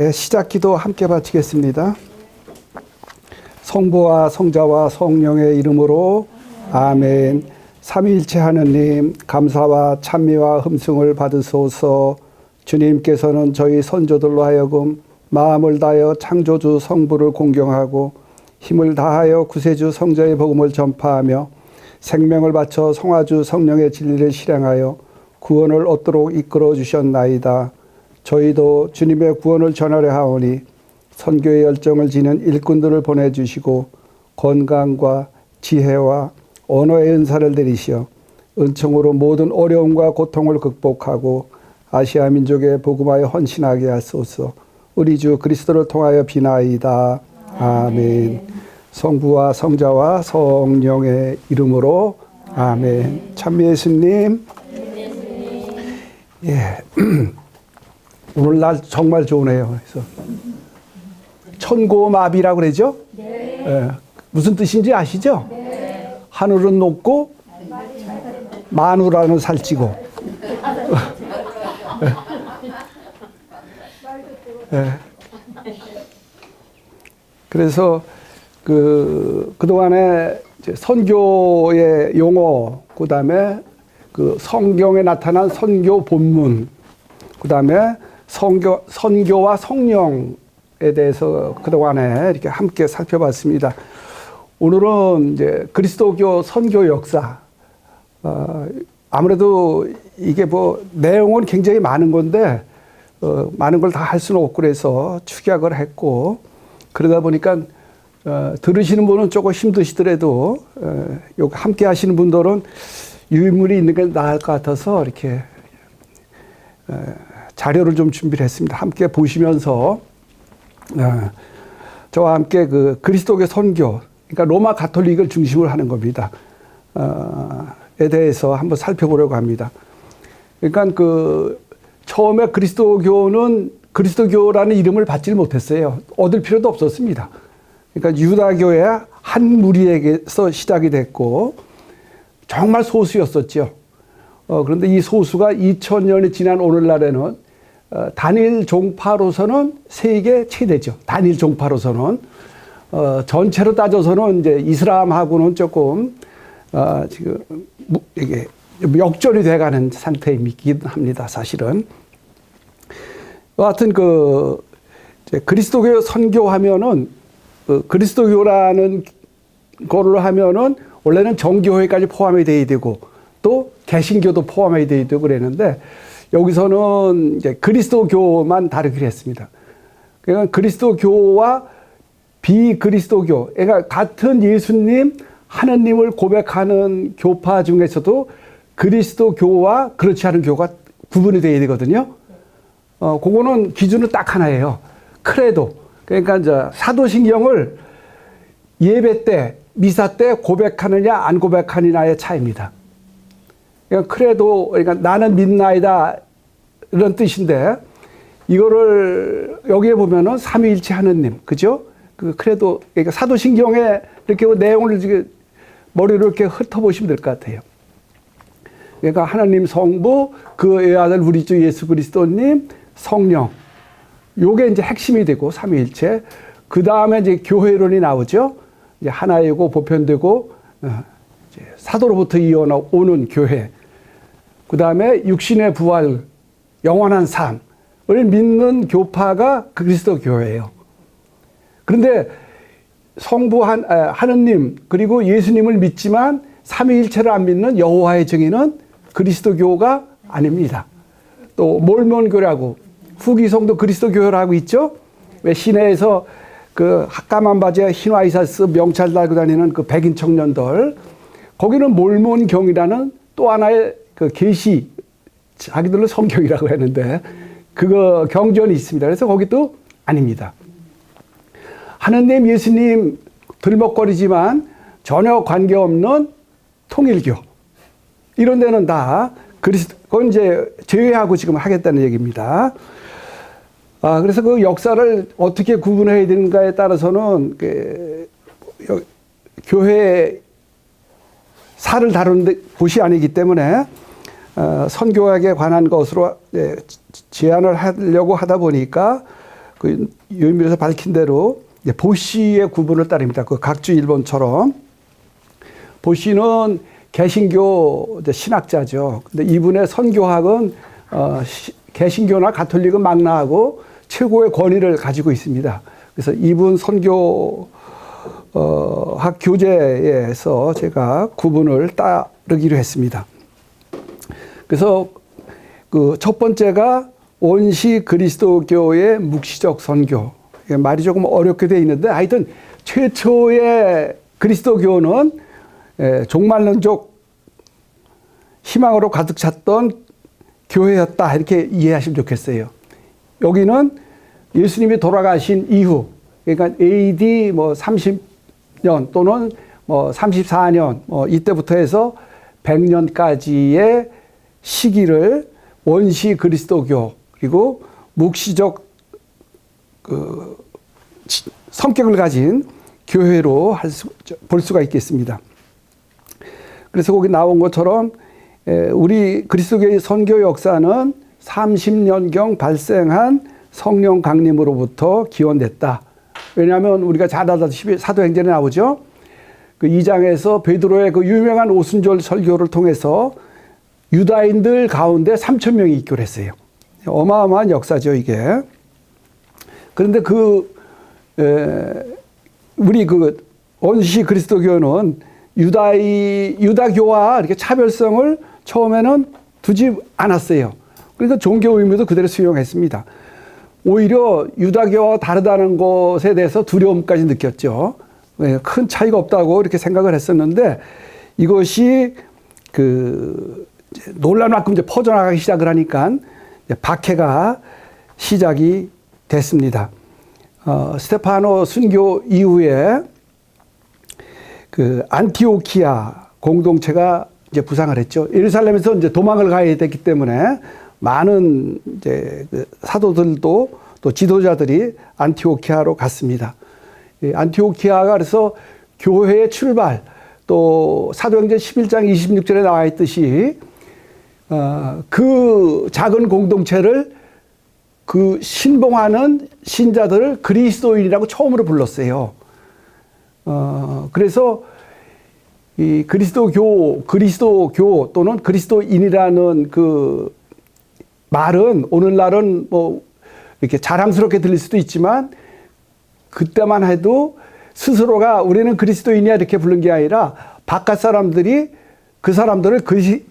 네, 시작 기도 함께 바치겠습니다. 성부와 성자와 성령의 이름으로 아멘. 삼위일체 하느님, 감사와 찬미와 흠숭을 받으소서. 주님께서는 저희 선조들로 하여금 마음을 다하여 창조주 성부를 공경하고 힘을 다하여 구세주 성자의 복음을 전파하며 생명을 바쳐 성화주 성령의 진리를 실행하여 구원을 얻도록 이끌어 주셨나이다. 저희도 주님의 구원을 전하려 하오니 선교의 열정을 지닌 일꾼들을 보내주시고 건강과 지혜와 언어의 은사를 내리시어 은총으로 모든 어려움과 고통을 극복하고 아시아 민족의 복음화에 헌신하게 하소서. 우리 주 그리스도를 통하여 비나이다. 아멘. 성부와 성자와 성령의 이름으로 아멘. 찬미 예수님. 예. 오늘 날 정말 좋으네요. 그래서 천고마비라고 그러죠? 네. 예. 무슨 뜻인지 아시죠? 네. 하늘은 높고 마누라는 살찌고. 예. 그래서 그동안에 선교의 용어, 그 다음에 그 성경에 나타난 선교 본문, 그 다음에 선교와 성령에 대해서 그동안에 이렇게 함께 살펴봤습니다. 오늘은 이제 그리스도교 선교 역사, 아무래도 이게 뭐 내용은 굉장히 많은 건데, 많은 걸 다 할 수는 없고 그래서 축약을 했고, 그러다 보니까 들으시는 분은 조금 힘드시더라도 여기 함께 하시는 분들은 유인물이 있는 게 나을 것 같아서 이렇게 자료를 좀 준비를 했습니다. 함께 보시면서 저와 함께 그 그리스도교 선교, 그러니까 로마 가톨릭을 중심으로 하는 겁니다. 에 대해서 한번 살펴보려고 합니다. 그러니까 처음에 그리스도교는 그리스도교라는 이름을 받지 못했어요. 얻을 필요도 없었습니다. 그러니까 유다교의 한 무리에게서 시작이 됐고 정말 소수였었죠. 그런데 이 소수가 2000년이 지난 오늘날에는 단일 종파로서는 세계 최대죠. 단일 종파로서는 전체로 따져서는 이제 이슬람하고는 조금 지금 이게 역전이 돼가는 상태이긴 합니다. 사실은. 하여튼 그리스도교 선교하면은 그리스도교라는 거를 하면은 원래는 정교회까지 포함이 돼야 되고 또 개신교도 포함이 돼야 되고 그랬는데 여기서는 이제 그리스도교만 다루기로 했습니다. 그러니까 그리스도교와 비그리스도교, 그러니까 같은 예수님, 하느님을 고백하는 교파 중에서도 그리스도교와 그렇지 않은 교가 구분이 돼야 되거든요. 그거는 기준은 딱 하나예요. 크레도. 그러니까 이제 사도신경을 예배 때, 미사 때 고백하느냐 안 고백하느냐의 차이입니다. 그러니까 크레도, 그러니까 나는 믿나이다 이런 뜻인데 이거를 여기에 보면은 삼위일체 하느님, 그죠? 그 크레도, 그러니까 사도신경에 이렇게 내용을 머리로 이렇게 훑어보시면 될 것 같아요. 그러니까 하나님 성부, 그 외아들 우리 주 예수 그리스도님, 성령. 요게 이제 핵심이 되고, 삼위일체. 그 다음에 이제 교회론이 나오죠. 이제 하나이고 보편되고, 이제 사도로부터 이어오는 교회. 그 다음에 육신의 부활, 영원한 삶을 믿는 교파가 그리스도 교회예요. 그런데 성부 하느님, 그리고 예수님을 믿지만 삼위일체를 안 믿는 여호와의 증인은 그리스도교가 아닙니다. 또 몰몬교라고 후기성도 그리스도교라고 있죠. 왜 시내에서 그 까만 바지에 흰 와이셔츠 명찰 달고 다니는 그 백인 청년들, 거기는 몰몬경이라는 또 하나의 그 계시, 자기들은 성경이라고 했는데 그거 경전이 있습니다. 그래서 거기도 아닙니다. 하느님, 예수님 들먹거리지만 전혀 관계없는 통일교, 이런 데는 다 그건 이제 제외하고 지금 하겠다는 얘기입니다. 그래서 그 역사를 어떻게 구분해야 되는가에 따라서는 교회 사를 다루는 곳이 아니기 때문에 선교학에 관한 것으로 제안을 하려고 하다 보니까 그 요인밀에서 밝힌 대로 보시의 구분을 따릅니다. 그 각주 일본처럼 보시는 개신교 신학자죠. 근데 이분의 선교학은 개신교나 가톨릭은 망라하고 최고의 권위를 가지고 있습니다. 그래서 이분 선교 학 교재에서 제가 구분을 따르기로 했습니다. 그래서 그 첫 번째가 원시 그리스도교의 묵시적 선교. 말이 조금 어렵게 되어 있는데 하여튼 최초의 그리스도교는 종말론적 희망으로 가득 찼던 교회였다 이렇게 이해하시면 좋겠어요. 여기는 예수님이 돌아가신 이후 그러니까 AD 뭐 30년 또는 뭐 34년 이때부터 해서 100년까지의 시기를 원시 그리스도교 그리고 묵시적 그 성격을 가진 교회로 볼 수가 있겠습니다. 그래서 거기 나온 것처럼 우리 그리스도교의 선교 역사는 30년경 발생한 성령 강림으로부터 기원됐다. 왜냐하면 우리가 잘 알다시피 사도행전에 나오죠. 그 2장에서 베드로의 그 유명한 오순절 설교를 통해서 유다인들 가운데 3,000명이 입교를 했어요. 어마어마한 역사죠, 이게. 그런데 우리 그 원시 그리스도교는 유다교와 이렇게 차별성을 처음에는 두지 않았어요. 그러니까 종교 의무도 그대로 수용했습니다. 오히려 유다교와 다르다는 것에 대해서 두려움까지 느꼈죠. 큰 차이가 없다고 이렇게 생각을 했었는데 이것이 논란만큼 이제 퍼져나가기 시작을 하니까 박해가 시작이 됐습니다. 스테파노 순교 이후에 그 안티오키아 공동체가 이제 부상을 했죠. 예루살렘에서 이제 도망을 가야 됐기 때문에 많은 이제 그 사도들도 또 지도자들이 안티오키아로 갔습니다. 안티오키아가 그래서 교회의 출발 또 사도행전 11장 26절에 나와 있듯이 그 작은 공동체를 그 신봉하는 신자들을 그리스도인이라고 처음으로 불렀어요. 그래서 이 그리스도교 또는 그리스도인이라는 그 말은 오늘날은 뭐 이렇게 자랑스럽게 들릴 수도 있지만 그때만 해도 스스로가 우리는 그리스도인이야 이렇게 부른 게 아니라 바깥 사람들이 그 사람들을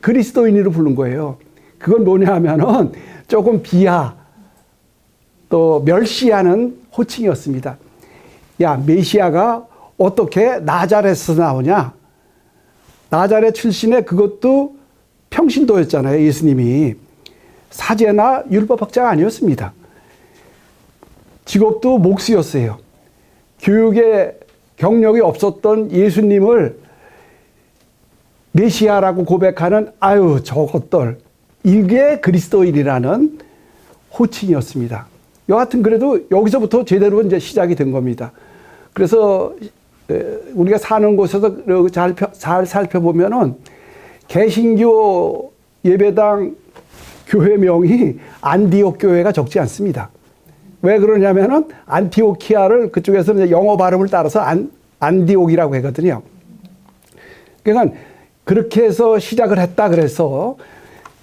그리스도인으로 부른 거예요. 그건 뭐냐 하면은 조금 비하 또 멸시하는 호칭이었습니다. 야, 메시아가 어떻게 나자렛에서 나오냐? 나자렛 출신의 그것도 평신도였잖아요. 예수님이. 사제나 율법학자가 아니었습니다. 직업도 목수였어요. 교육에 경력이 없었던 예수님을 메시아라고 고백하는 아유 저것들 이게 그리스도인이라는 호칭이었습니다. 여하튼 그래도 여기서부터 제대로 이제 시작이 된 겁니다. 그래서 우리가 사는 곳에서 잘 살펴보면은 개신교 예배당 교회명이 안디옥 교회가 적지 않습니다. 왜 그러냐면은 안티오키아를 그쪽에서는 영어 발음을 따라서 안디옥이라고 하거든요. 그러니까 그렇게 해서 시작을 했다 그래서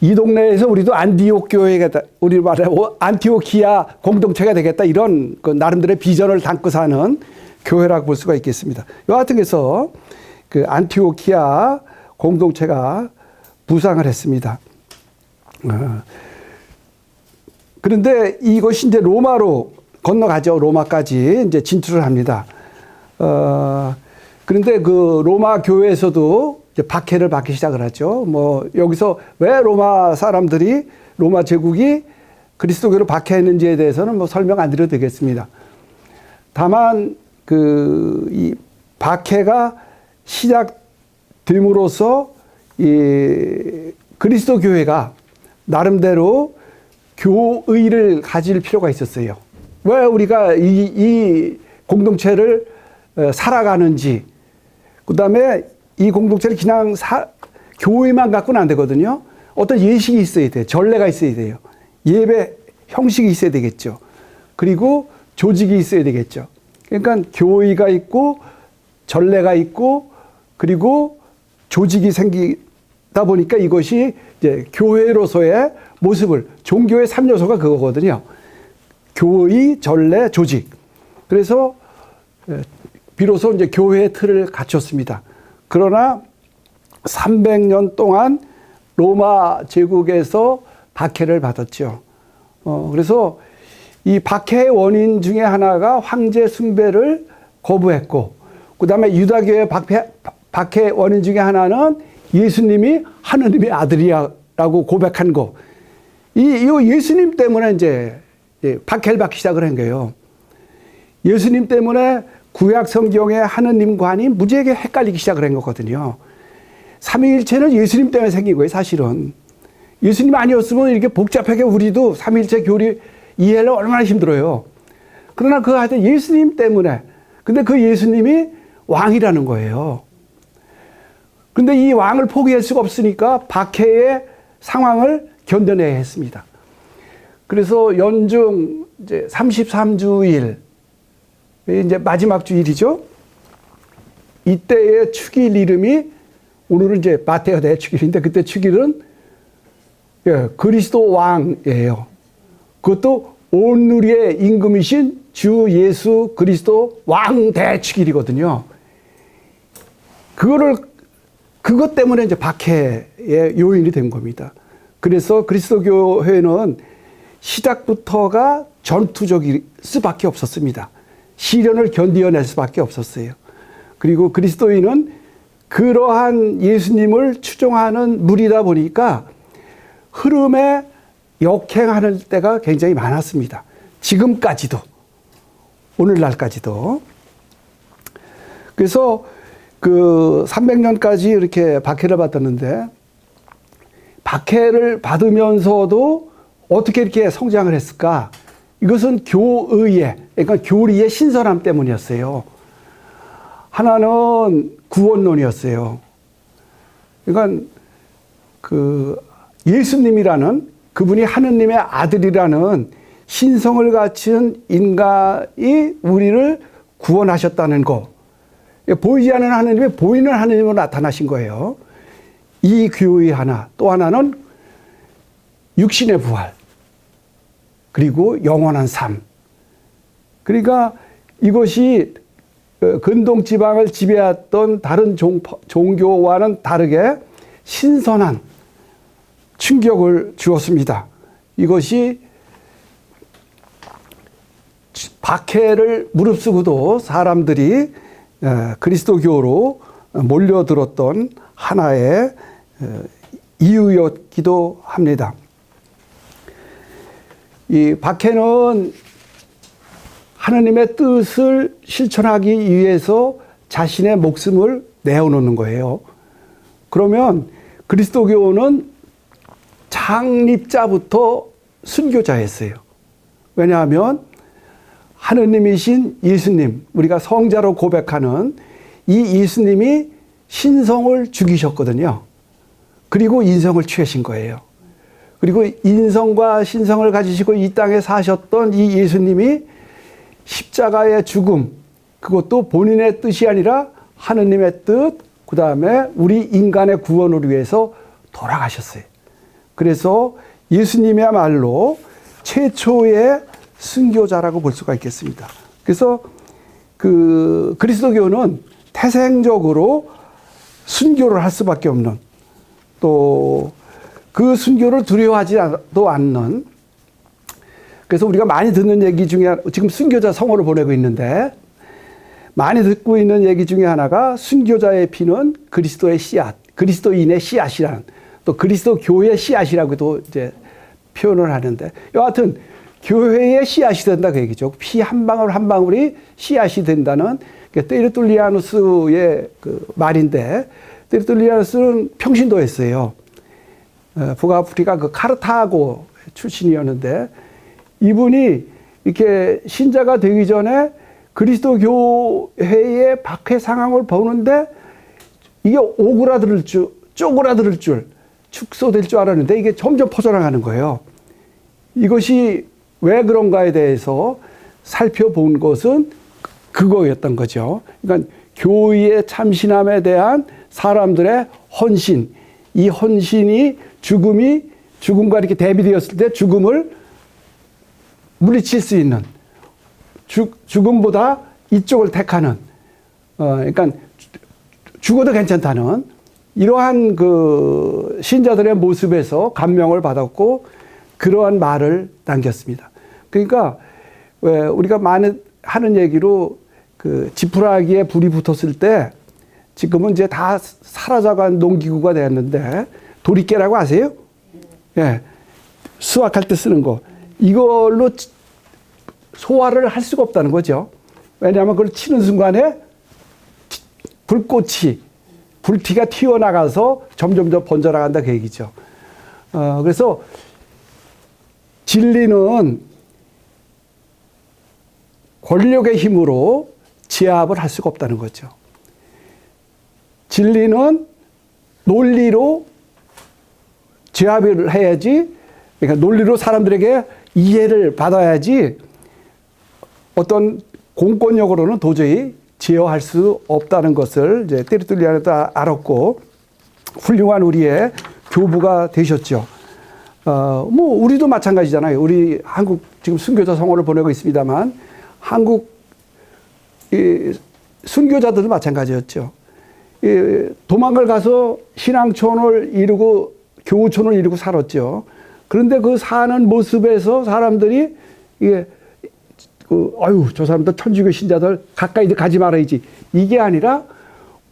이 동네에서 우리도 안디옥 교회가 우리 말에 안티오키아 공동체가 되겠다 이런 그 나름대로의 비전을 담고 사는 교회라고 볼 수가 있겠습니다. 여하튼 그래서 그 안티오키아 공동체가 부상을 했습니다. 그런데 이것이 이제 로마로 건너가죠. 로마까지 이제 진출을 합니다. 그런데 그 로마 교회에서도 이제 박해를 받기 시작을 하죠. 뭐 여기서 왜 로마 사람들이 로마 제국이 그리스도교를 박해했는지에 대해서는 뭐 설명 안 드려도 되겠습니다. 다만 이 박해가 시작됨으로써 이 그리스도 교회가 나름대로 교의를 가질 필요가 있었어요. 왜 우리가 이 공동체를 살아가는지, 그 다음에 이 공동체를 그냥 교회만 갖고는 안 되거든요. 어떤 예식이 있어야 돼요. 전례가 있어야 돼요. 예배 형식이 있어야 되겠죠. 그리고 조직이 있어야 되겠죠. 그러니까 교의가 있고 전례가 있고 그리고 조직이 생기다 보니까 이것이 이제 교회로서의 모습을, 종교의 3요소가 그거거든요. 교의, 전례, 조직. 그래서 비로소 이제 교회의 틀을 갖췄습니다. 그러나 300년 동안 로마 제국에서 박해를 받았죠. 그래서 이 박해의 원인 중에 하나가 황제 숭배를 거부했고, 그 다음에 유다교의 박해 원인 중에 하나는 예수님이 하느님의 아들이라고 고백한 거. 이 예수님 때문에 이제 박해를 받기 시작을 한 거예요. 예수님 때문에 구약 성경의 하느님관이 무지하게 헷갈리기 시작을 한 거거든요. 삼위일체는 예수님 때문에 생긴 거예요, 사실은. 예수님 아니었으면 이렇게 복잡하게 우리도 삼위일체 교리 이해를 얼마나 힘들어요. 그러나 그 하여튼 예수님 때문에, 근데 그 예수님이 왕이라는 거예요. 근데 이 왕을 포기할 수가 없으니까 박해의 상황을 견뎌내야 했습니다. 그래서 연중 이제 33주일, 이제 마지막 주일이죠. 이때의 축일 이름이, 오늘은 이제 마태가 대축일인데 그때 축일은 그리스도 왕이에요. 그것도 온누리의 임금이신 주 예수 그리스도 왕 대축일이거든요. 그것 때문에 이제 박해의 요인이 된 겁니다. 그래서 그리스도 교회는 시작부터가 전투적일 수밖에 없었습니다. 시련을 견디어낼 수밖에 없었어요. 그리고 그리스도인은 그러한 예수님을 추종하는 무리다 보니까 흐름에 역행하는 때가 굉장히 많았습니다. 지금까지도, 오늘날까지도. 그래서 그 300년까지 이렇게 박해를 받았는데, 박해를 받으면서도 어떻게 이렇게 성장을 했을까? 이것은 교의의, 그러니까 교리의 신선함 때문이었어요. 하나는 구원론이었어요. 그러니까 그 예수님이라는, 그분이 하느님의 아들이라는 신성을 갖춘 인간이 우리를 구원하셨다는 거. 보이지 않는 하느님이 보이는 하느님으로 나타나신 거예요. 이 교의 하나, 또 하나는 육신의 부활, 그리고 영원한 삶. 그러니까 이것이 근동 지방을 지배했던 다른 종교와는 다르게 신선한 충격을 주었습니다. 이것이 박해를 무릅쓰고도 사람들이 그리스도교로 몰려들었던 하나의 이유였기도 합니다. 이 박해는 하나님의 뜻을 실천하기 위해서 자신의 목숨을 내어놓는 거예요. 그러면 그리스도교는 창립자부터 순교자였어요. 왜냐하면 하느님이신 예수님, 우리가 성자로 고백하는 이 예수님이 신성을 죽이셨거든요. 그리고 인성을 취하신 거예요. 그리고 인성과 신성을 가지시고 이 땅에 사셨던 이 예수님이 십자가의 죽음, 그것도 본인의 뜻이 아니라 하느님의 뜻, 그 다음에 우리 인간의 구원을 위해서 돌아가셨어요. 그래서 예수님이야말로 최초의 순교자라고 볼 수가 있겠습니다. 그래서 그 그리스도교는 태생적으로 순교를 할 수밖에 없는, 또 그 순교를 두려워하지도 않는, 그래서 우리가 많이 듣는 얘기 중에, 지금 순교자 성호를 보내고 있는데 많이 듣고 있는 얘기 중에 하나가 순교자의 피는 그리스도의 씨앗, 그리스도인의 씨앗이라는, 또 그리스도 교회의 씨앗이라고도 이제 표현을 하는데, 여하튼 교회의 씨앗이 된다 그 얘기죠. 피 한 방울 한 방울이 씨앗이 된다는 테르툴리아누스의 그 말인데, 테르툴리아누스는 평신도였어요. 북아프리카 그 카르타고 출신이었는데, 이분이 이렇게 신자가 되기 전에 그리스도 교회의 박해 상황을 보는데 이게 오그라들 줄, 쪼그라들 줄, 축소될 줄 알았는데 이게 점점 퍼져나가는 거예요. 이것이 왜 그런가에 대해서 살펴본 것은 그거였던 거죠. 그러니까 교의의 참신함에 대한 사람들의 헌신, 이 헌신이 죽음과 이렇게 대비되었을 때 죽음을 물리칠 수 있는, 죽음보다 이쪽을 택하는, 그러니까 죽어도 괜찮다는 이러한 그 신자들의 모습에서 감명을 받았고 그러한 말을 남겼습니다. 그러니까 왜 우리가 많은 하는 얘기로 그 지푸라기에 불이 붙었을 때 지금은 이제 다 사라져간 농기구가 되었는데 도리깨라고 아세요? 예. 수확할 때 쓰는 거. 이걸로 소화를 할 수가 없다는 거죠. 왜냐하면 그걸 치는 순간에 불티가 튀어나가서 점점 더 번져나간다 그 얘기죠. 그래서 진리는 권력의 힘으로 제압을 할 수가 없다는 거죠. 진리는 논리로 제압을 해야지, 그러니까 논리로 사람들에게 이해를 받아야지 어떤 공권력으로는 도저히 제어할 수 없다는 것을 이제 띠르툴리아노도 알았고 훌륭한 우리의 교부가 되셨죠. 뭐 우리도 마찬가지잖아요. 우리 한국 지금 순교자 성원을 보내고 있습니다만 한국 순교자들도 마찬가지였죠. 도망을 가서 신앙촌을 이루고 교우촌을 이루고 살았죠. 그런데 그 사는 모습에서 사람들이 이게 아유 저 사람들 천주교 신자들 가까이 가지 말아야지 이게 아니라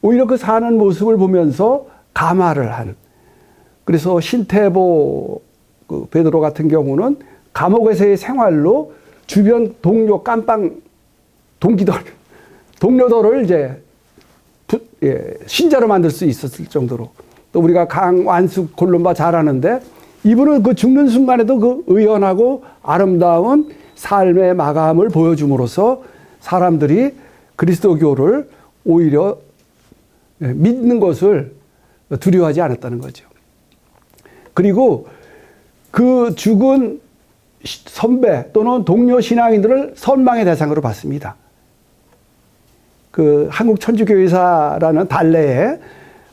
오히려 그 사는 모습을 보면서 감화를 하는. 그래서 신태보 그 베드로 같은 경우는 감옥에서의 생활로 주변 동료 깜빵 동료들을 이제 신자로 만들 수 있었을 정도로. 또 우리가 강완숙 골룸바 잘 아는데 이분은 그 죽는 순간에도 그 의연하고 아름다운 삶의 마감을 보여줌으로써 사람들이 그리스도교를 오히려 믿는 것을 두려워하지 않았다는 거죠. 그리고 그 죽은 선배 또는 동료 신앙인들을 선망의 대상으로 봤습니다. 그 한국천주교회사라는 달래에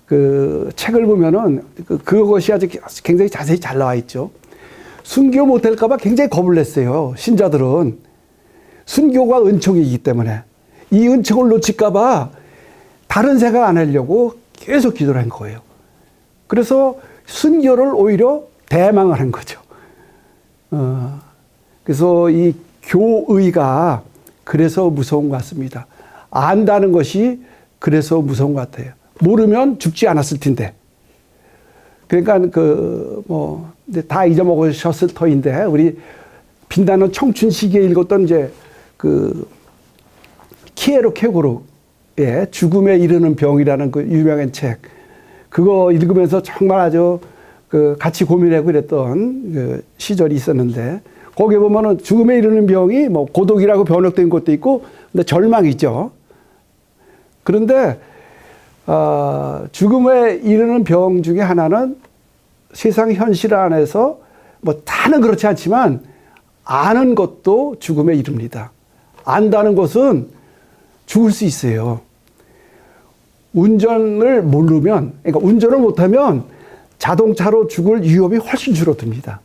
그 책을 보면은 그것이 아주 굉장히 자세히 잘 나와 있죠. 순교 못할까봐 굉장히 겁을 냈어요. 신자들은 순교가 은총이기 때문에 이 은총을 놓칠까봐 다른 생각 안 하려고 계속 기도를 한 거예요. 그래서 순교를 오히려 대망을 한 거죠. 그래서 이 교의가 그래서 무서운 것 같습니다. 안다는 것이 그래서 무서운 것 같아요. 모르면 죽지 않았을 텐데. 그러니까 다 잊어먹으셨을 터인데 우리 빛나는 청춘 시기에 읽었던 이제 그 키에로 케고르의 죽음에 이르는 병이라는 그 유명한 책. 그거 읽으면서 정말 아주 그 같이 고민하고 그랬던 그 시절이 있었는데 거기에 보면은 죽음에 이르는 병이 뭐 고독이라고 번역된 것도 있고 근데 절망이죠. 그런데 죽음에 이르는 병 중에 하나는 세상 현실 안에서 뭐 다는 그렇지 않지만 아는 것도 죽음에 이릅니다. 안다는 것은 죽을 수 있어요. 운전을 모르면, 그러니까 운전을 못하면 자동차로 죽을 위험이 훨씬 줄어듭니다.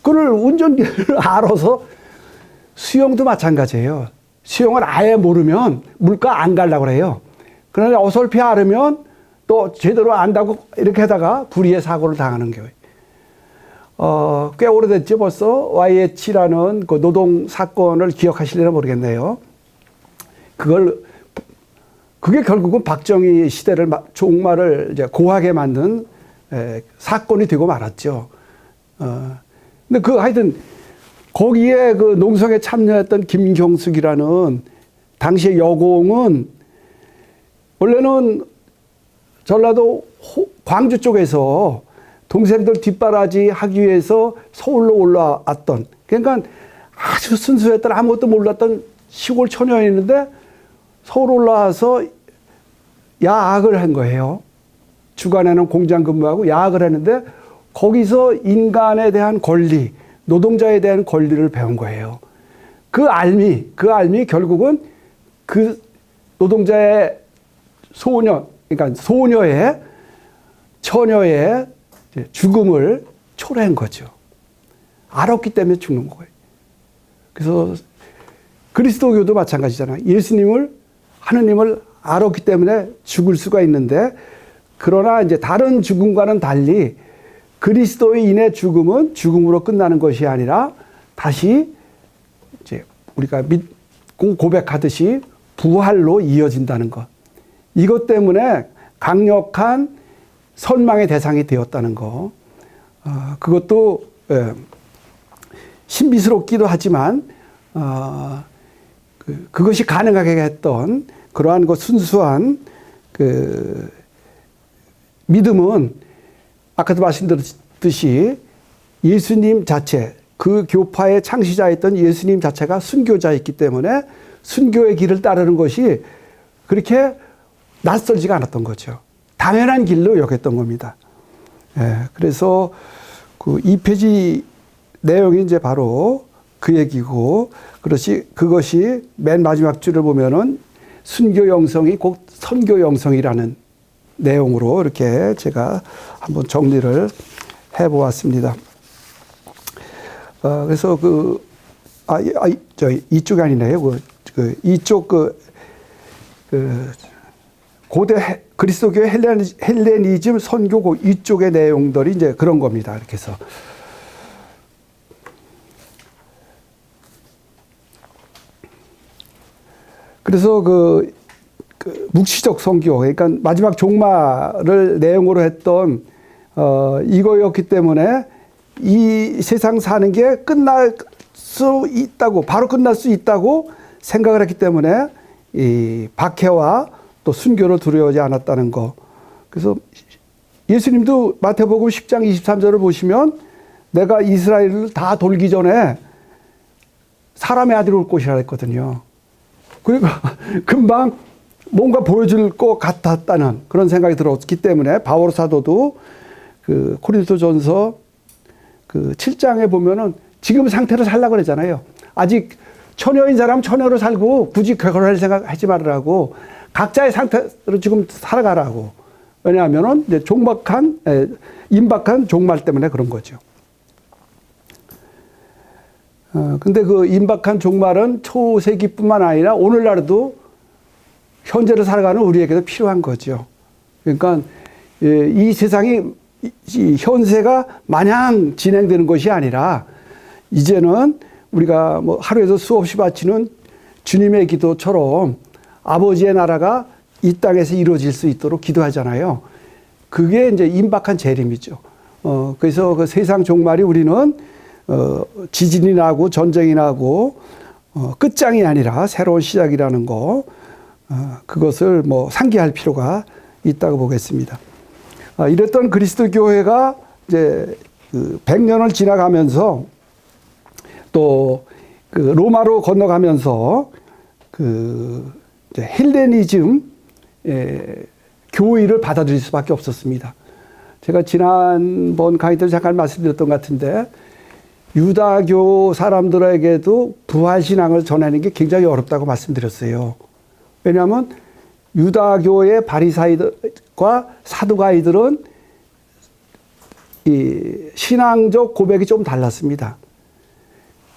그걸 운전기를 알아서 수영도 마찬가지예요. 수영을 아예 모르면 물가 안 가려고 그래요. 그러나 어설피 알으면 또 제대로 안다고 이렇게 하다가 불의의 사고를 당하는 경우에. 꽤 오래됐죠. 벌써 YH라는 그 노동 사건을 기억하실려나 모르겠네요. 그게 결국은 박정희 시대를 종말을 이제 고하게 만든 사건이 되고 말았죠. 근데 하여튼 거기에 그 농성에 참여했던 김경숙이라는 당시의 여공은 원래는 전라도 광주 쪽에서 동생들 뒷바라지 하기 위해서 서울로 올라왔던, 그러니까 아주 순수했던 아무것도 몰랐던 시골 처녀였는데 서울 올라와서 야학을 한 거예요. 주간에는 공장 근무하고 야학을 했는데 거기서 인간에 대한 권리, 노동자에 대한 권리를 배운 거예요. 그 알미 결국은 그 노동자의 그러니까 소녀의 처녀의 죽음을 초래한 거죠. 알았기 때문에 죽는 거예요. 그래서 그리스도교도 마찬가지잖아요. 하느님을 알았기 때문에 죽을 수가 있는데, 그러나 이제 다른 죽음과는 달리 그리스도인의 죽음은 죽음으로 끝나는 것이 아니라 다시 이제 우리가 믿고 고백하듯이 부활로 이어진다는 것. 이것 때문에 강력한 선망의 대상이 되었다는 것. 그것도 신비스럽기도 하지만 그것이 가능하게 했던 그러한 그 순수한 그 믿음은 아까도 말씀드렸듯이 예수님 자체, 그 교파의 창시자였던 예수님 자체가 순교자였기 때문에 순교의 길을 따르는 것이 그렇게 낯설지가 않았던 거죠. 당연한 길로 여겼던 겁니다. 그래서 그 2페이지 내용이 이제 바로 그 얘기고, 그것이 맨 마지막 줄을 보면은 순교 영성이 곧 선교 영성이라는 내용으로 이렇게 제가 한번 정리를 해보았습니다. 그래서 이쪽이 아니네요. 이쪽 고대 그리스도교의 헬레니즘 선교 이쪽의 내용들이 이제 그런 겁니다. 이렇게 해서. 그래서 그 묵시적 선교, 그러니까 마지막 종말을 내용으로 했던 이거였기 때문에 이 세상 사는 게 끝날 수 있다고, 바로 끝날 수 있다고 생각을 했기 때문에 이 박해와 또 순교를 두려워하지 않았다는 거. 그래서 예수님도 마태복음 10장 23절을 보시면 내가 이스라엘을 다 돌기 전에 사람의 아들이 올 것이라 했거든요. 그리고 금방 뭔가 보여줄 것 같았다는 그런 생각이 들었기 때문에 바울 사도도 그 고린도전서 그 7장에 보면은 지금 상태로 살라고 그러잖아요. 아직 처녀인 사람 처녀로 살고 굳이 결혼할 생각 하지 말으라고, 각자의 상태로 지금 살아가라고. 왜냐하면은 이제 임박한 종말 때문에 그런 거죠. 근데 그 임박한 종말은 초세기뿐만 아니라 오늘날도 현재를 살아가는 우리에게도 필요한 거죠. 그러니까 이 세상이 이 현세가 마냥 진행되는 것이 아니라 이제는 우리가 뭐 하루에도 수없이 바치는 주님의 기도처럼 아버지의 나라가 이 땅에서 이루어질 수 있도록 기도하잖아요. 그게 이제 임박한 재림이죠. 그래서 그 세상 종말이 우리는 지진이 나고 전쟁이 나고 끝장이 아니라 새로운 시작이라는 거, 그것을 뭐 상기할 필요가 있다고 보겠습니다. 이랬던 그리스도 교회가 이제 그 100년을 지나가면서 또 그 로마로 건너가면서 그 이제 헬레니즘 교의를 받아들일 수밖에 없었습니다. 제가 지난번 강의 때 잠깐 말씀드렸던 것 같은데, 유다교 사람들에게도 부활신앙을 전하는 게 굉장히 어렵다고 말씀드렸어요. 왜냐하면 유다교의 바리사이들과 사두가이들은 이 신앙적 고백이 좀 달랐습니다.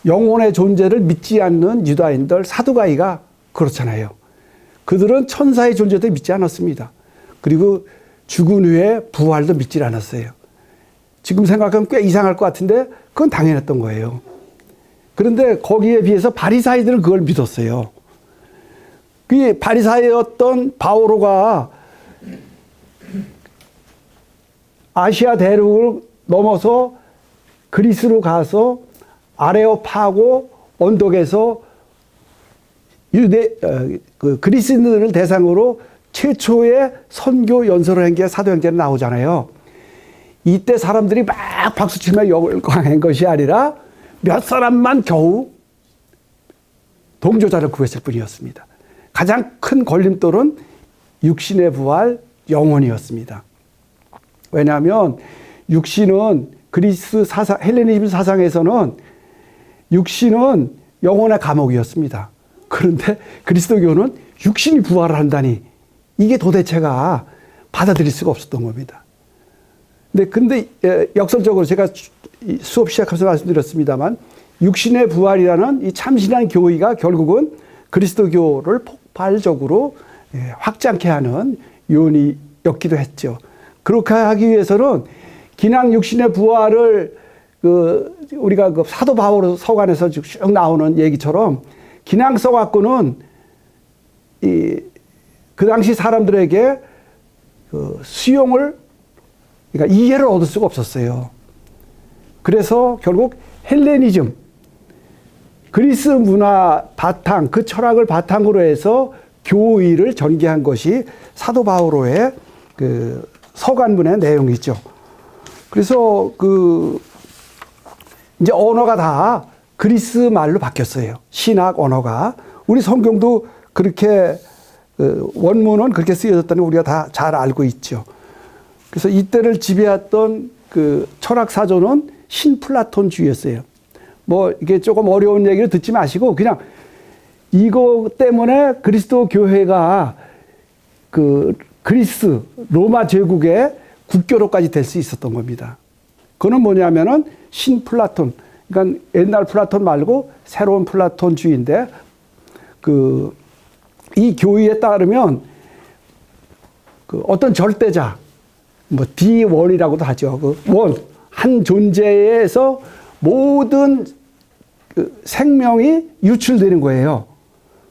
영혼의 존재를 믿지 않는 유다인들, 사두가이가 그렇잖아요. 그들은 천사의 존재도 믿지 않았습니다. 그리고 죽은 후에 부활도 믿지 않았어요. 지금 생각하면 꽤 이상할 것 같은데 그건 당연했던 거예요. 그런데 거기에 비해서 바리사이들은 그걸 믿었어요. 그 바리사이였던 바오로가 아시아 대륙을 넘어서 그리스로 가서 아레오파고 언덕에서 그리스인들을 대상으로 최초의 선교 연설을 한 게 사도행전에 나오잖아요. 이때 사람들이 막 박수치며 열광한 것이 아니라 몇 사람만 겨우 동조자를 구했을 뿐이었습니다. 가장 큰 걸림돌은 육신의 부활, 영혼이었습니다. 왜냐하면 육신은 그리스 사상, 헬레니즘 사상에서는 육신은 영혼의 감옥이었습니다. 그런데 그리스도교는 육신이 부활을 한다니 이게 도대체가 받아들일 수가 없었던 겁니다. 근데 역설적으로 제가 수업 시작하면서 말씀드렸습니다만 육신의 부활이라는 이 참신한 교의가 결국은 그리스도교를 폭발적으로 확장케 하는 요인이었기도 했죠. 그렇게 하기 위해서는 그냥 육신의 부활을 우리가 사도 바울 서간에서 쭉 나오는 얘기처럼 그냥 써갖고는 그 당시 사람들에게 수용을, 그러니까 이해를 얻을 수가 없었어요. 그래서 결국 헬레니즘, 그리스 문화 바탕, 그 철학을 바탕으로 해서 교의를 전개한 것이 사도 바오로의 그 서간문의 내용이죠. 그래서 이제 언어가 다 그리스 말로 바뀌었어요. 신학 언어가. 우리 성경도 그렇게 원문은 그렇게 쓰여졌다는 걸 우리가 다 잘 알고 있죠. 그래서 이때를 지배했던 그 철학 사조는 신플라톤주의였어요. 뭐 이게 조금 어려운 얘기를 듣지 마시고 그냥 이거 때문에 그리스도 교회가 그리스 로마 제국의 국교로까지 될 수 있었던 겁니다. 그거는 뭐냐면은 신플라톤, 그러니까 옛날 플라톤 말고 새로운 플라톤주의인데 이 교의에 따르면 어떤 절대자, 뭐 D1이라고도 하죠. 한 존재에서 모든 생명이 유출되는 거예요.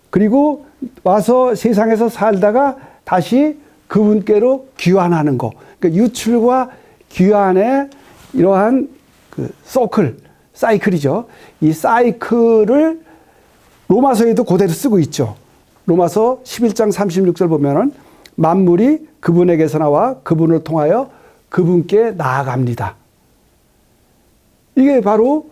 그리고 와서 세상에서 살다가 다시 그분께로 귀환하는 거. 그러니까 유출과 귀환의 이러한 사이클이죠. 이 사이클을 로마서에도 그대로 쓰고 있죠. 로마서 11장 36절 보면은 만물이 그분에게서 나와 그분을 통하여 그분께 나아갑니다. 이게 바로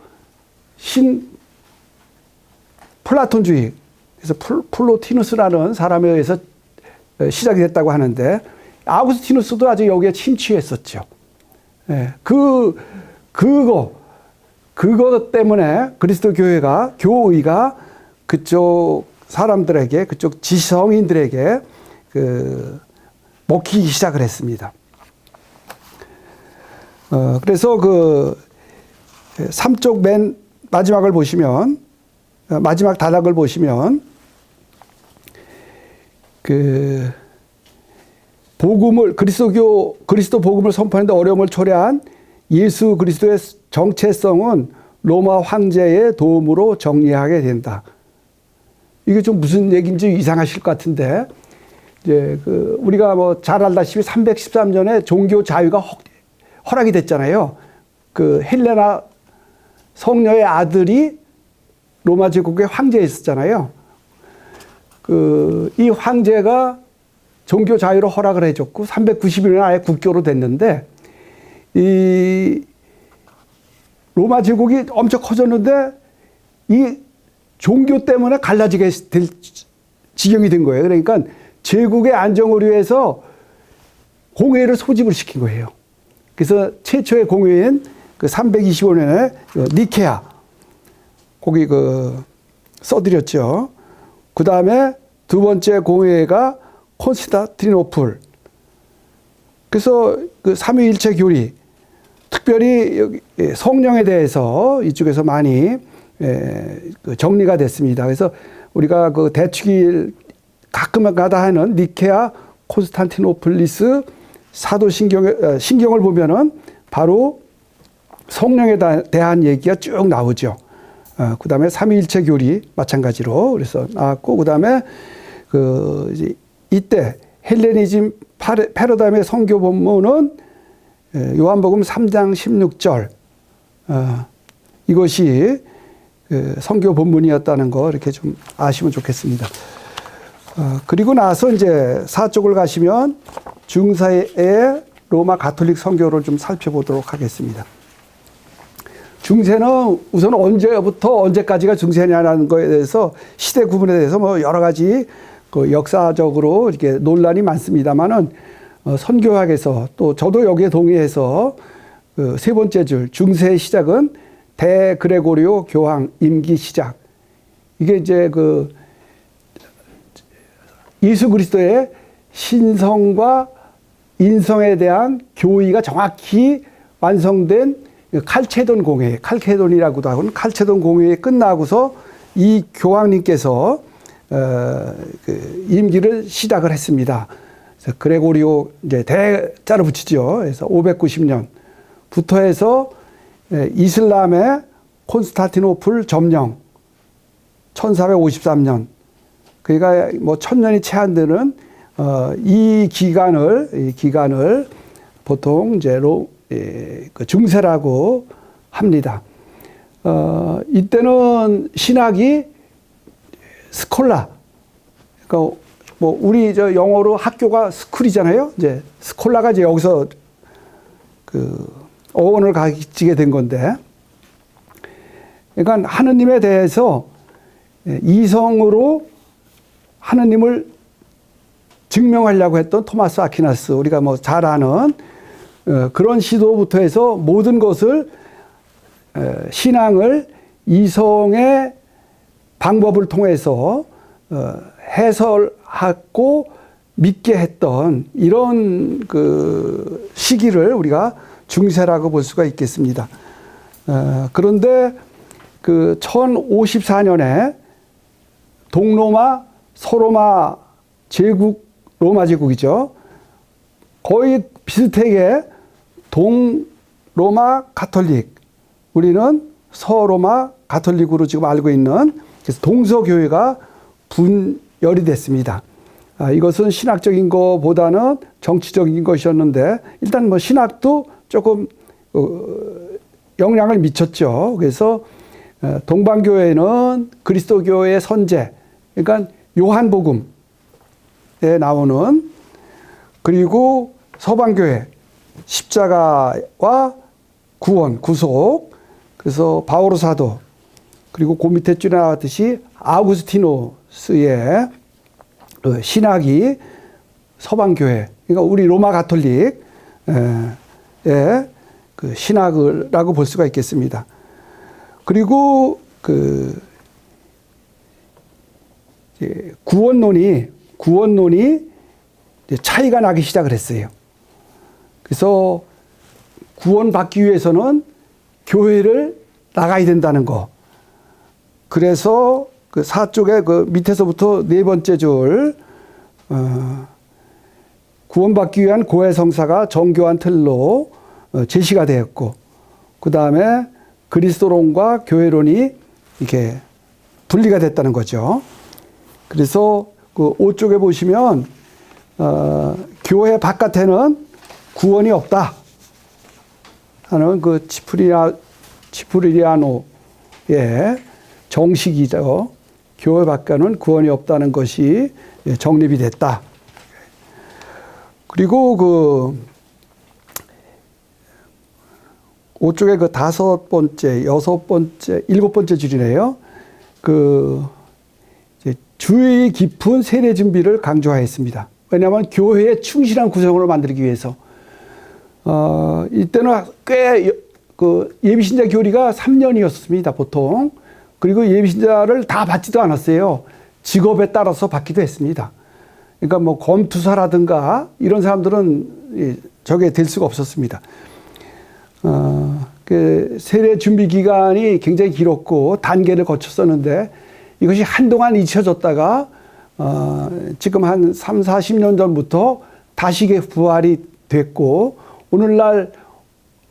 플라톤주의. 그래서 플로티누스라는 사람에 의해서 시작이 됐다고 하는데 아우구스티누스도 아주 여기에 침취했었죠. 그거 때문에 그리스도 교의가 그쪽 사람들에게, 그쪽 지성인들에게 먹히기 시작을 했습니다. 그래서 3쪽 맨 마지막을 보시면, 마지막 단락을 보시면, 그리스도 복음을 선포하는데 어려움을 초래한 예수 그리스도의 정체성은 로마 황제의 도움으로 정리하게 된다. 이게 좀 무슨 얘기인지 이상하실 것 같은데, 이제 우리가 뭐 잘 알다시피 313년에 종교 자유가 허락이 됐잖아요. 헬레나 성녀의 아들이 로마 제국의 황제였었잖아요. 이 황제가 종교 자유를 허락을 해줬고 390년에 아예 국교로 됐는데 이 로마 제국이 엄청 커졌는데 이 종교 때문에 갈라지게 될 지경이 된 거예요. 그러니까 제국의 안정을 위해서 공회를 소집을 시킨 거예요. 그래서 최초의 공회인 325년에 니케아 거기 써드렸죠. 그 다음에 두 번째 공회가 콘스탄티노플. 그래서 삼위일체 교리, 특별히 여기 성령에 대해서 이쪽에서 많이 정리가 됐습니다. 그래서 우리가 대축일 가끔가다 하는 니케아 콘스탄티노플리스 신경을 보면은 바로 성령에 대한 얘기가 쭉 나오죠. 그 다음에 삼위일체 교리 마찬가지로 그래서 나왔고, 그 다음에 이때 헬레니즘 패러다임의 선교 본문은 요한복음 3장 16절 이것이 선교 본문이었다는 거 이렇게 좀 아시면 좋겠습니다. 그리고 나서 이제 사쪽을 가시면 중세의 로마 가톨릭 선교를 좀 살펴보도록 하겠습니다. 중세는 우선 언제부터 언제까지가 중세냐라는 거에 대해서 시대 구분에 대해서 뭐 여러 가지 역사적으로 이렇게 논란이 많습니다만은 선교학에서 또 저도 여기에 동의해서 세 번째 줄 중세의 시작은 대그레고리오 교황 임기 시작 이게 이제 그 예수 그리스도의 신성과 인성에 대한 교의가 정확히 완성된 칼체돈 공회, 칼케돈이라고도 하고는 칼체돈 공회에 끝나고서 이 교황님께서 그 임기를 시작을 했습니다. 그래서 그레고리오 이제 대자로 붙이죠. 그래서 590년부터 해서 이슬람의 콘스탄티노플 점령 1453년. 그러니까 뭐 1000년이 채 안 되는 이 기간을 보통 이제 그 중세라고 합니다. 이때는 신학이 스콜라. 그러니까 뭐 우리 저 영어로 학교가 스쿨이잖아요. 이제 스콜라가 이제 여기서 그 어원을 가지게 된 건데. 그러니까 하느님에 대해서 이성으로 하느님을 증명하려고 했던 토마스 아퀴나스, 우리가 뭐 잘 아는 그런 시도부터 해서 모든 것을 신앙을 이성의 방법을 통해서 해설하고 믿게 했던 이런 그 시기를 우리가 중세라고 볼 수가 있겠습니다. 그런데 그 1054년에 동로마 서로마 제국, 로마 제국이죠. 거의 비슷하게 동로마 가톨릭, 우리는 서로마 가톨릭으로 지금 알고 있는, 그래서 동서교회가 분열이 됐습니다. 이것은 신학적인 것보다는 정치적인 것이었는데, 일단 뭐 신학도 조금 영향을 미쳤죠. 그래서 동방교회는 그리스도교회의 선제, 그러니까 요한복음에 나오는, 그리고 서방교회 십자가와 구원, 구속, 그래서 바오로 사도, 그리고 그 밑에 쭉 나왔듯이 아우구스티노스의 신학이 서방교회, 그러니까 우리 로마 가톨릭의 그 신학이라고 볼 수가 있겠습니다. 그리고 그 구원론이 차이가 나기 시작을 했어요. 그래서 구원받기 위해서는 교회를 나가야 된다는 거. 그래서 그 4쪽에 그 밑에서부터 네 번째 줄, 구원받기 위한 고해성사가 정교한 틀로 제시가 되었고, 그 다음에 그리스도론과 교회론이 이렇게 분리가 됐다는 거죠. 그래서 그 5쪽에 보시면 교회 바깥에는 구원이 없다 하는 그 치프리아노의 정식이죠. 교회 바깥은 구원이 없다는 것이 정립이 됐다. 그리고 그 5쪽에 그 5번째, 6번째, 7번째 줄이네요. 그 주의 깊은 세례 준비를 강조하였습니다. 왜냐하면 교회의 충실한 구성을 만들기 위해서. 이때는 꽤 그 예비신자 교리가 3년이었습니다, 보통. 그리고 예비신자를 다 받지도 않았어요. 직업에 따라서 받기도 했습니다. 그러니까 뭐 검투사라든가 이런 사람들은 저게 될 수가 없었습니다. 그 세례 준비 기간이 굉장히 길었고 단계를 거쳤었는데 이것이 한동안 잊혀졌다가 지금 한 3, 40년 전부터 다시 부활이 됐고, 오늘날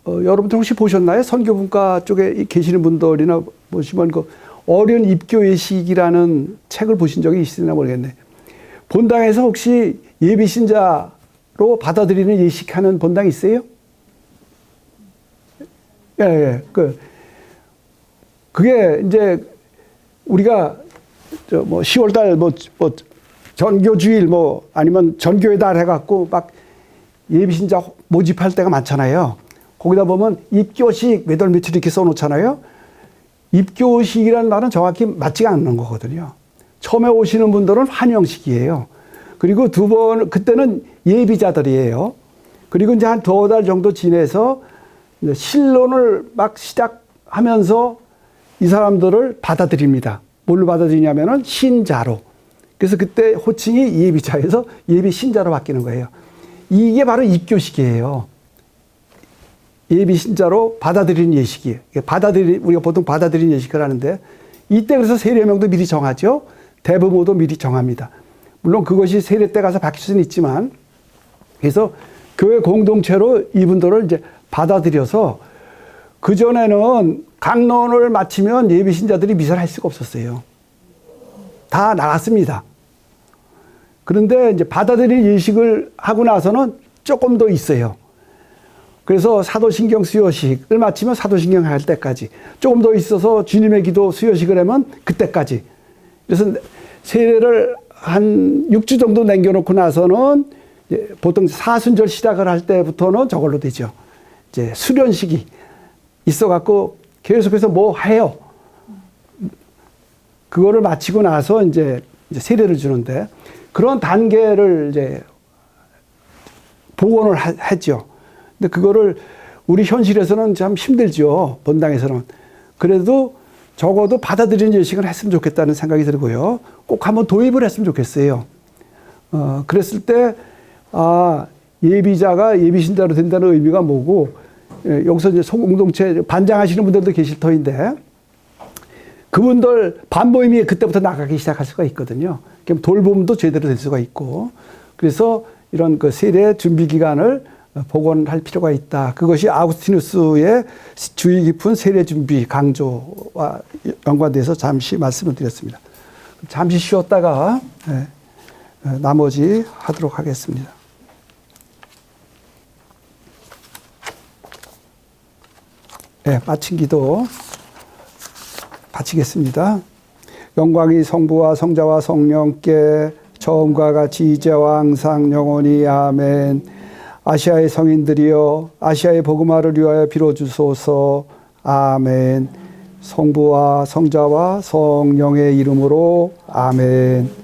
여러분들 혹시 보셨나요? 선교분과 쪽에 계시는 분들이나 보시면 그 어려운 입교 예식이라는 책을 보신 적이 있으나 모르겠네. 본당에서 혹시 예비신자로 받아들이는 예식하는 본당 있어요? 예. 그게 이제 우리가 뭐 10월달 뭐 전교주일 뭐 아니면 전교회 달 해갖고 막 예비신자 모집할 때가 많잖아요. 거기다 보면 입교식 몇 월 며칠 이렇게 써놓잖아요. 입교식이라는 말은 정확히 맞지가 않는 거거든요. 처음에 오시는 분들은 환영식이에요. 그리고 그때는 예비자들이에요. 그리고 이제 한 2달 정도 지내서 신론을 막 시작하면서 이 사람들을 받아들입니다. 뭘로 받아들이냐면은 신자로. 그래서 그때 호칭이 예비자에서 예비신자로 바뀌는 거예요. 이게 바로 입교식이에요. 예비신자로 받아들이는 예식이에요. 우리가 보통 받아들이는 예식을 하는데, 이때 그래서 세례명도 미리 정하죠. 대부모도 미리 정합니다. 물론 그것이 세례 때 가서 바뀔 수는 있지만, 그래서 교회 공동체로 이분들을 이제 받아들여서, 그전에는 강론을 마치면 예비신자들이 미사를 할 수가 없었어요. 다 나갔습니다. 그런데 이제 받아들일 예식을 하고 나서는 조금 더 있어요. 그래서 사도신경 수요식을 마치면 사도신경 할 때까지, 조금 더 있어서 주님의 기도 수요식을 하면 그때까지. 그래서 세례를 한 6주 정도 남겨놓고 나서는 보통 사순절 시작을 할 때부터는 저걸로 되죠. 이제 수련식이 있어갖고 계속해서 뭐 해요. 그거를 마치고 나서 이제 세례를 주는데, 그런 단계를 이제 복원을 했죠. 근데 그거를 우리 현실에서는 참 힘들죠. 본당에서는. 그래도 적어도 받아들이는 예식을 했으면 좋겠다는 생각이 들고요. 꼭 한번 도입을 했으면 좋겠어요. 그랬을 때, 예비자가 예비신자로 된다는 의미가 뭐고, 여기서 이제 소공동체 반장하시는 분들도 계실 터인데, 그분들 반모임이 그때부터 나가기 시작할 수가 있거든요. 그럼 돌봄도 제대로 될 수가 있고, 그래서 이런 그 세례 준비 기간을 복원할 필요가 있다. 그것이 아우구스티누스의 주의 깊은 세례 준비 강조와 연관돼서 잠시 말씀을 드렸습니다. 잠시 쉬었다가 나머지 하도록 하겠습니다. 마친 기도 바치겠습니다. 영광이 성부와 성자와 성령께 처음과 같이 이제와 항상 영원히 아멘. 아시아의 성인들이여 아시아의 복음화를 위하여 빌어주소서. 아멘. 성부와 성자와 성령의 이름으로 아멘.